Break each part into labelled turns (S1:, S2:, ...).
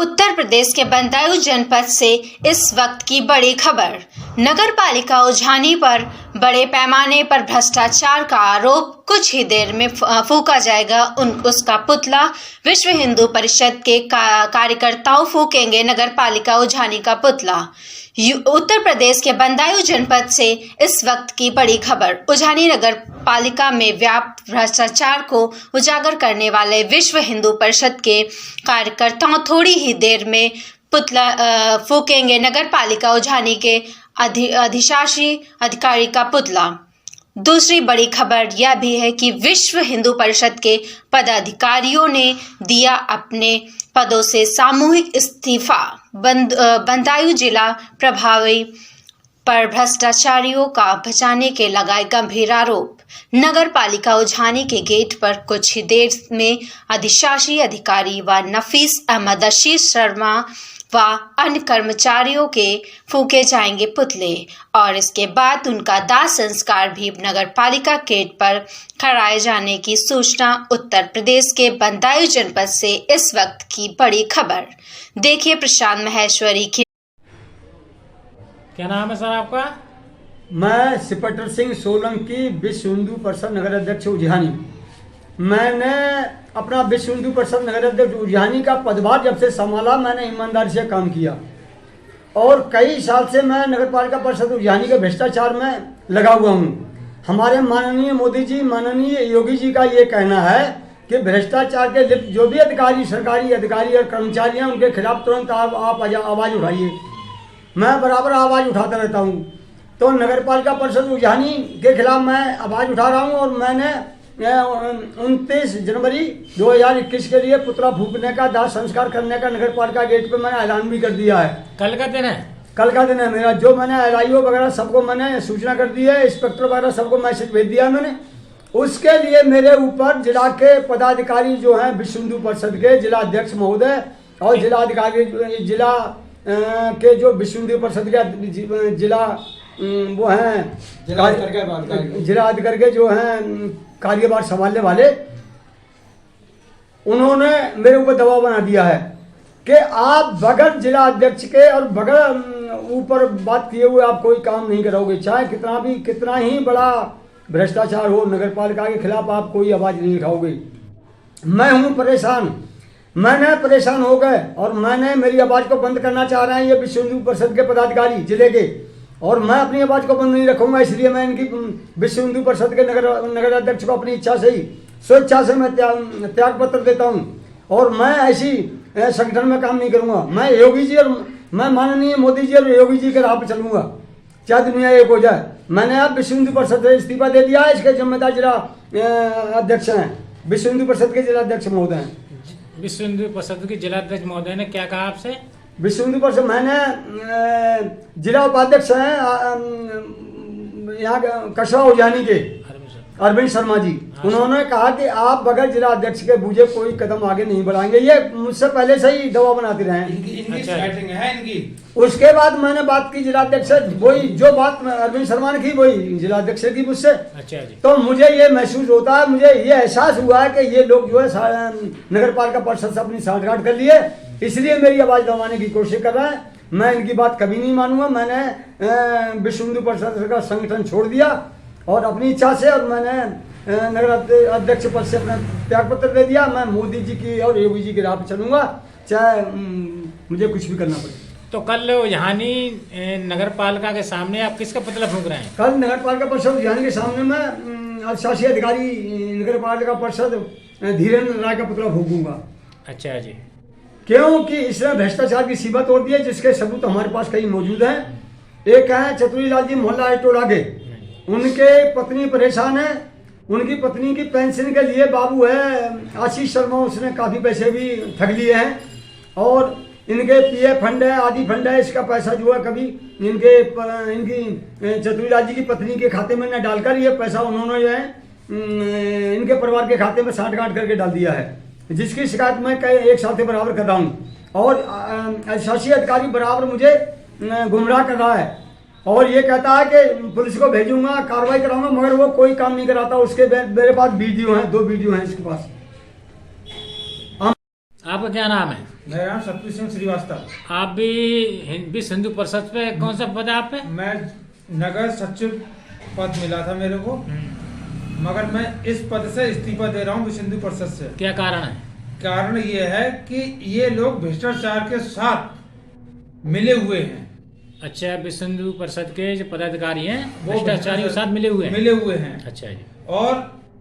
S1: उत्तर प्रदेश के बदायूं जनपद से इस वक्त की बड़ी खबर। नगर पालिका उझानी पर बड़े पैमाने पर भ्रष्टाचार का आरोप। कुछ ही देर में फूका जाएगा उसका पुतला। विश्व हिंदू परिषद के कार्यकर्ताओं फूकेंगे नगर पालिका उझानी का पुतला। उत्तर प्रदेश के बदायूं जनपद से इस वक्त की बड़ी खबर। उझानी नगर पालिका में व्याप्त भ्रष्टाचार को उजागर करने वाले विश्व हिंदू परिषद के कार्यकर्ताओं थोड़ी ही देर में पुतला फूकेंगे नगर पालिका उझानी के अधिशासी अधिकारी का पुतला। दूसरी बड़ी खबर यह भी है कि विश्व हिंदू परिषद के पदाधिकारियों ने दिया अपने पदों से सामूहिक इस्तीफा। बदायूं जिला प्रभारी पर भ्रष्टाचारियों का बचाने के लगाए गंभीर आरोप। नगर पालिका उझानी के गेट पर कुछ ही देर में अधिशासी अधिकारी व नफीस अहमद शर्मा व अन्य कर्मचारियों के फूके जाएंगे पुतले और इसके बाद उनका दाह संस्कार भी नगर पालिका गेट पर कराए जाने की सूचना। उत्तर प्रदेश के बदायूं जनपद से इस वक्त की बड़ी खबर। देखिए प्रशांत महेश्वरी की।
S2: क्या नाम है सर आपका?
S3: मैं सिपटर सिंह सोलंकी विश्व हिंदू परिषद नगर अध्यक्ष उझानी। मैंने अपना विश्व हिंदू परिषद नगर अध्यक्ष उझानी का पदभार जब से संभाला, मैंने ईमानदारी से काम किया और कई साल से मैं नगर पालिका परिषद उझानी के भ्रष्टाचार में लगा हुआ हूँ। हमारे माननीय मोदी जी, माननीय योगी जी का ये कहना है कि भ्रष्टाचार के लिप्त जो भी अधिकारी, सरकारी अधिकारी और कर्मचारी हैं, उनके खिलाफ तुरंत आप आवाज़ उठाइए। मैं बराबर आवाज़ उठाता रहता हूँ। तो नगर पालिका परिषद उझानी के खिलाफ मैं आवाज़ उठा रहा हूँ और मैंने 29 जनवरी 2021 के लिए पुतला फूकने का, दाह संस्कार करने का नगर पालिका गेट पे मैंने ऐलान भी कर दिया है।
S2: कल का दिन है?
S3: कल का दिन है मेरा। जो मैंने LIO वगैरह सबको मैंने सूचना कर दी है, इंस्पेक्टर वगैरह सबको मैसेज भेज दिया है मैंने। उसके लिए मेरे ऊपर जिला के पदाधिकारी जो हैं, विश्व हिंदू परिषद के जिला अध्यक्ष महोदय और जिला अधिकारी, जिला के जो विश्व हिंदू परिषद के जिला वो हैं जिला अधिकारी के जो हैं कार्यभार संभालने वाले, उन्होंने मेरे ऊपर दबाव बना दिया है कि आप बगैर जिला अध्यक्ष के और बगैर ऊपर बात किए हुए आप कोई काम नहीं कराओगे। चाहे कितना ही बड़ा भ्रष्टाचार हो, नगर पालिका के खिलाफ आप कोई आवाज़ नहीं उठाओगे। मैं हूँ परेशान, मैंने परेशान हो गए और मैंने मेरी आवाज़ को बंद करना चाह रहे हैं ये विश्व हिंदू परिषद के पदाधिकारी जिले के, और मैं अपनी आवाज़ को बंद नहीं रखूंगा। इसलिए मैं इनकी विश्व हिंदू परिषद के नगर अध्यक्ष को अपनी इच्छा से ही, स्वेच्छा से मैं त्याग पत्र देता हूं और मैं ऐसी संगठन में काम नहीं करूंगा। मैं योगी जी और मैं माननीय मोदी जी और योगी जी के राह पर चलूंगा, चाहे दुनिया एक हो जाए। मैंने अब विश्व हिंदू परिषद से इस्तीफा दे दिया है। इसके जिम्मेदार जिला अध्यक्ष हैं, विश्व हिंदू परिषद के जिला अध्यक्ष महोदय हैं।
S2: विश्व हिंदू परिषद के जिला अध्यक्ष महोदय ने क्या कहा आपसे?
S3: विश्व हिंदू परिषद मैंने जिला उपाध्यक्ष हैं यहाँ कस्बा उझानी के अरविंद शर्मा जी। उन्होंने कहा कि आप बगैर जिला अध्यक्ष के मुझे कोई कदम आगे नहीं बढ़ाएंगे। ये मुझसे पहले से ही दबाव बनाते रहे हैं।
S2: सेटिंग है इनकी।
S3: उसके बाद मैंने बात की जिला अध्यक्ष से, वही जो बात अरविंद शर्मा ने की वही जिला अध्यक्ष की मुझसे।
S2: अच्छा जी।
S3: तो मुझे ये महसूस होता है, मुझे ये एहसास हुआ है कि ये लोग जो है नगर पालिका परिषद से अपनी साठगांठ कर लिए, इसलिए मेरी आवाज़ दबाने की कोशिश कर रहा है। मैं इनकी बात कभी नहीं मानूंगा। मैंने विश्व हिंदू परिषद का संगठन छोड़ दिया और अपनी इच्छा से, और मैंने नगर अध्यक्ष पद से अपना त्याग पत्र दे दिया। मैं मोदी जी की और योगी जी की राह पर चलूंगा, चाहे मुझे कुछ भी करना पड़े।
S2: तो कल उझानी नगर पालिका के सामने आप किसका पुतला फूंक रहे हैं?
S3: कल नगर पालिका परिषद उझानी के सामने मैं अधिशासी अधिकारी नगर पालिका परिषद धीरेन्द्र राय का पुतला फूंकूंगा।
S2: अच्छा जी।
S3: क्योंकि इसने भ्रष्टाचार की सीमा तोड़ दी है, जिसके सबूत हमारे पास कई मौजूद हैं। एक है चतुरीलाल जी मोहल्ला टोला के, उनके पत्नी परेशान है। उनकी पत्नी की पेंशन के लिए बाबू है आशीष शर्मा, उसने काफ़ी पैसे भी ठग लिए हैं और इनके PF फंड है, आदि फंड है। इसका पैसा जो है कभी इनकी चतुरीलाल जी की पत्नी के खाते में न डालकर ये पैसा उन्होंने जो है इनके परिवार के खाते में साठगांठ करके डाल दिया है, जिसकी शिकायत मैं एक साल से बराबर कर रहा हूँ। और अधिशासी अधिकारी बराबर मुझे गुमराह कर रहा है और ये कहता है कि पुलिस को भेजूंगा, कार्रवाई कराऊंगा, मगर वो कोई काम नहीं कराता। उसके मेरे पास वीडियो हैं, 2 वीडियो हैं इसके पास।
S2: आप आपका क्या नाम है?
S4: मेरा नाम सतपीर सिंह श्रीवास्तव।
S2: आप भी विश्व हिंदू परिषद पे कौन सा पद है आप पे?
S4: मैं नगर सचिव पद मिला था मेरे को, मगर मैं इस पद से इस्तीफा दे रहा हूँ विश्व हिंदू परिषद से।
S2: क्या कारण है?
S4: कारण ये है कि ये लोग भ्रष्टाचार के साथ मिले हुए हैं।
S2: अच्छा, विश्व हिंदू परिषद के जो पदाधिकारी हैं
S4: वो
S2: भ्रष्टाचारियों के साथ मिले हुए हैं।
S4: मिले हुए हैं।
S2: अच्छा जी।
S4: और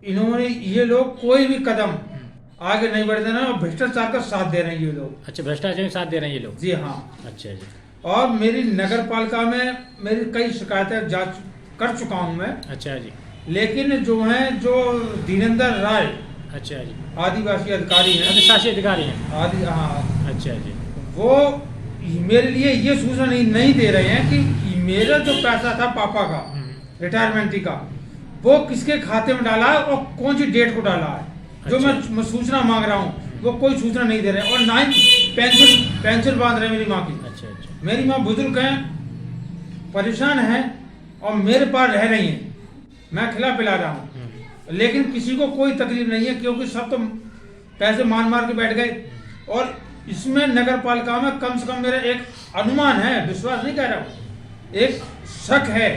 S4: इन्होंने ये लोग कोई भी कदम आगे नहीं बढ़ देना और भ्रष्टाचार का साथ दे रहे हैं ये लोग।
S2: अच्छा, भ्रष्टाचार के साथ दे रहे हैं ये लोग।
S4: जी हाँ।
S2: अच्छा जी।
S4: और मेरी नगर पालिका में मेरी कई शिकायतें जांच कर चुका हूँ मैं,
S2: अच्छा जी।
S4: लेकिन जो दीनेंद्र राय
S2: अच्छा जी।
S4: आदिवासी अधिकारी हैं,
S2: शासी अधिकारी हैं।
S4: हाँ,
S2: अच्छा जी।
S4: वो मेरे लिए ये सूचना नहीं दे रहे हैं कि मेरा जो पैसा था पापा का रिटायरमेंट का, वो किसके खाते में डाला है और कौन सी डेट को डाला है। जो
S2: अच्छा।
S4: मैं सूचना मांग रहा हूँ वो कोई सूचना नहीं दे रहे हैं। और ना ही पेंशन बांध रहे हैं मेरी माँ की।
S2: अच्छा अच्छा।
S4: मेरी माँ बुजुर्ग हैं, परेशान है और मेरे पास रह रही हैं। मैं खिला पिला रहा हूँ, लेकिन किसी को कोई तकलीफ नहीं है, क्योंकि सब तो पैसे मार के बैठ गए। और इसमें नगर पालिका में कम से कम मेरा एक अनुमान है, विश्वास नहीं कह रहा हूँ, एक शक है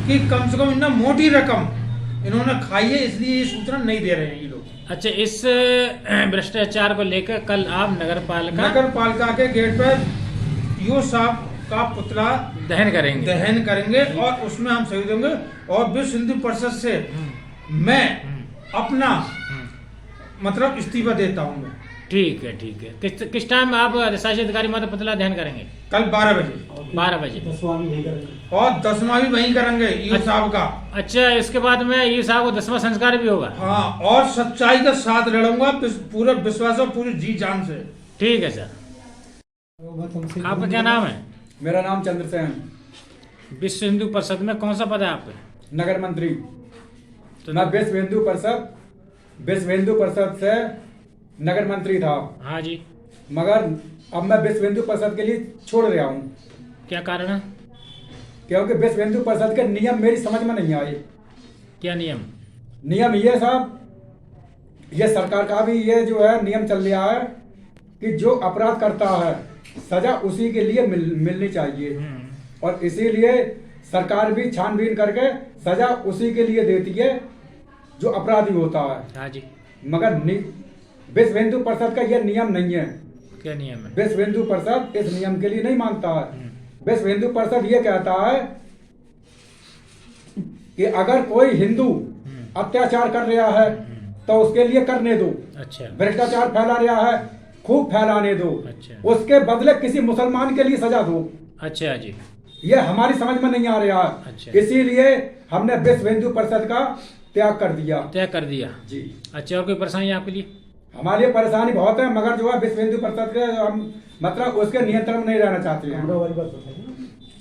S4: कि कम से कम इतना मोटी रकम इन्होंने खाई है, इसलिए ये सूचना नहीं दे रहे हैं ये लोग।
S2: अच्छा, इस भ्रष्टाचार को लेकर कल आप नगर पालिका
S4: के गेट पर ईओ साहब का पुतला
S2: दहन करेंगे
S4: और उसमें हम सहयोग देंगे। और विश्व हिंदू परिषद से मैं अपना मतलब इस्तीफा देता हूँ मैं।
S2: ठीक है ठीक है। किस टाइम आप शासी अधिकारी माता पुतला दहन करेंगे?
S4: कल 12 बजे।
S2: 12 बजे।
S4: और 10वां भी वहीं करेंगे ईओ साहब का।
S2: अच्छा, इसके बाद में ईओ साहब को 10वां संस्कार भी होगा?
S4: हाँ, और सच्चाई का साथ लड़ूंगा पूरा विश्वास और पूरी जी जान से।
S2: ठीक है सर। आपका क्या नाम है?
S3: मेरा नाम चंद्रसेन।
S2: विश्व हिंदू परिषद में कौन सा पद है आपका?
S3: नगर मंत्री।
S2: तो
S3: मैं विश्व हिंदू परिषद से नगर मंत्री था।
S2: हाँ जी।
S3: मगर अब मैं विश्व हिंदू परिषद के लिए छोड़ रहा हूँ।
S2: क्या कारण है?
S3: क्योंकि विश्व हिंदू परिषद के नियम मेरी समझ में नहीं आए।
S2: क्या नियम?
S3: नियम ये साहब, ये सरकार का भी ये जो है नियम चल रहा है कि जो अपराध करता है सजा उसी के लिए मिलनी चाहिए। और इसीलिए सरकार भी छानबीन करके सजा उसी के लिए देती है जो अपराधी होता है।
S2: हाँ जी।
S3: मगर विश्व हिंदू परिषद का यह नियम नहीं है।
S2: क्या नियम है?
S3: विश्व हिंदू परिषद इस नियम के लिए नहीं मानता है। विश्व हिंदू परिषद ये कहता है कि अगर कोई हिंदू अत्याचार कर रहा है तो उसके लिए करने दो।
S2: अच्छा।
S3: भ्रष्टाचार फैला रहा है, खूब फैलाने दो।
S2: अच्छा।
S3: उसके बदले किसी मुसलमान के लिए सजा दो।
S2: अच्छा जी।
S3: ये हमारी समझ में नहीं आ रहा।
S2: अच्छा।
S3: इसीलिए हमने विश्व हिंदू परिषद का त्याग कर दिया जी।
S2: अच्छा, और कोई परेशानी आपके लिए?
S3: हमारे लिए परेशानी बहुत है, मगर जो है विश्व हिंदू परिषद के हम मतलब उसके नियंत्रण में नहीं रहना चाहते हैं।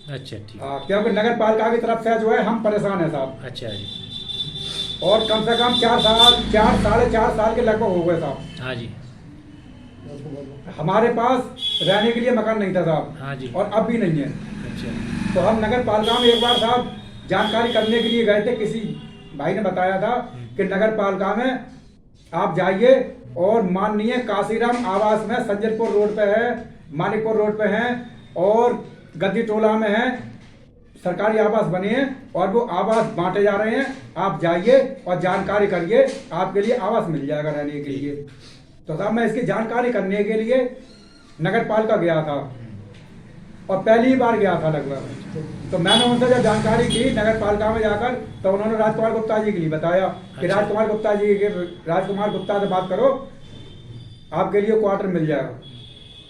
S2: अच्छा ठीक।
S3: क्योंकि नगर पालिका की तरफ से जो है हम परेशान है साहब।
S2: अच्छा जी।
S3: और कम से कम 4 साल के लगभग हो गए साहब।
S2: हाँ जी।
S3: हमारे पास रहने के लिए मकान नहीं था साहब।
S2: हाँ जी।
S3: और अब भी नहीं है।
S2: अच्छा।
S3: तो हम नगर पालिका में एक बार साहब जानकारी करने के लिए गए थे। किसी भाई ने बताया था कि नगर पालिका में आप जाइए और माननीय काशीराम आवास में संजलपुर रोड पे है, मानिकपुर रोड पे है और गद्दी टोला में है, सरकारी आवास बने हैं और वो आवास बांटे जा रहे हैं। आप जाइए और जानकारी करिए, आपके लिए आवास मिल जाएगा रहने के लिए। तो साहब मैं इसकी जानकारी करने के लिए नगर पालिका गया था और पहली बार गया था लगभग। तो मैंने उनसे जब जानकारी की नगर पालिका में जाकर, तो उन्होंने राजकुमार गुप्ता जी के लिए बताया कि राजकुमार गुप्ता से बात करो, आपके लिए क्वार्टर मिल जाएगा।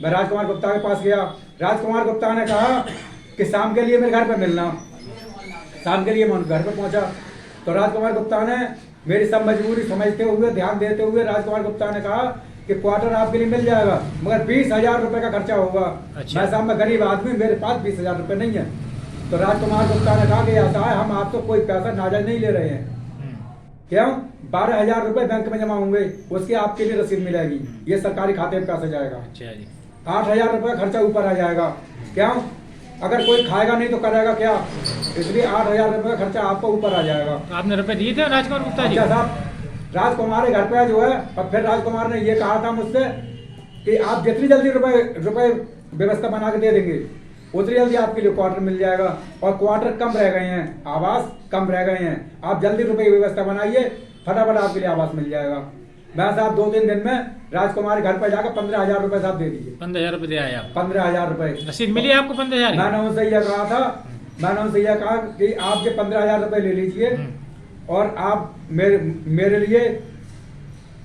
S3: मैं राजकुमार गुप्ता के पास गया। राजकुमार गुप्ता ने कहा कि शाम के लिए मेरे घर पर मिलना। शाम के लिए मैं घर पर पहुंचा तो राजकुमार गुप्ता ने मेरी सब मजबूरी समझते हुए, ध्यान देते हुए राजकुमार गुप्ता ने कहा कि क्वार्टर आपके लिए मिल जाएगा, मगर 20,000 रुपए का खर्चा होगा।
S2: अच्छा।
S3: मैं साहब मैं गरीब आदमी, मेरे पास 20,000 रुपए नहीं है। तो राजकुमार गुप्ता ने कहा कि ऐसा है, हम आपको कोई पैसा नाजायज नहीं ले रहे हैं। क्यों? 12,000 रुपए बैंक में जमा होंगे, उसकी आपके लिए रसीद मिलेगी, ये सरकारी खाते में पैसा जाएगा। 8,000 रुपए खर्चा ऊपर आ जाएगा। क्यों? अगर कोई खाएगा नहीं तो करेगा क्या, इसलिए 8,000 रुपए का खर्चा आपको ऊपर आ जाएगा।
S2: तो आपने रुपए दिए थे राजकुमार गुप्ता जी?
S3: साहब राजकुमार के घर पे जो है, और फिर राजकुमार ने ये कहा था मुझसे
S5: कि आप जितनी जल्दी रुपए व्यवस्था बना के दे देंगे उतनी जल्दी आपके लिए क्वार्टर मिल जाएगा। और क्वार्टर कम रह गए हैं, आवास कम रह गए हैं, आप जल्दी रुपए की व्यवस्था बनाइए, फटाफट आपके लिए आवास मिल जाएगा। मैं साहब 2-3 दिन में राजकुमार घर पर जाकर 15,000 रुपए साहब दे दीजिए।
S2: 15,000 रुपए दे आए आप?
S5: 15,000 रुपए
S2: रसीद मिली आपको 15,000?
S5: मैंने उनसे यह कहा था, मैंने उनसे यह कहा कि आप ये 15,000 रुपए ले लीजिए और आप मेरे लिए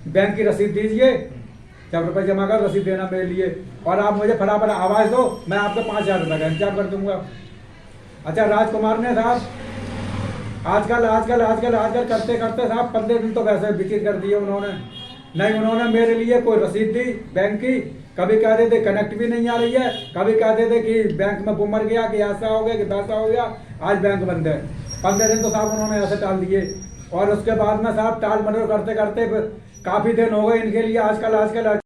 S5: बैंक की रसीद दीजिए, जब रुपए जमा कर रसीद देना मेरे लिए, और आप मुझे फटाफट आवाज दो, मैं आपको 5,000 रुपए का इंतजाम कर दूंगा। अच्छा, राजकुमार ने साहब आजकल करते करते साहब 15 दिन तो वैसे व्यतीत कर दिए उन्होंने। नहीं, उन्होंने मेरे लिए कोई रसीद दी बैंक की, कभी कह देते कनेक्ट भी नहीं आ रही है, कभी कह देते कि बैंक में वो मर गया, कि ऐसा हो गया, कि वैसा हो गया, आज बैंक बंद है। 15 दिन तो साहब उन्होंने ऐसे टाल दिए। और उसके बाद में साहब टाल मटोल करते करते काफी दिन हो गए इनके लिए। आजकल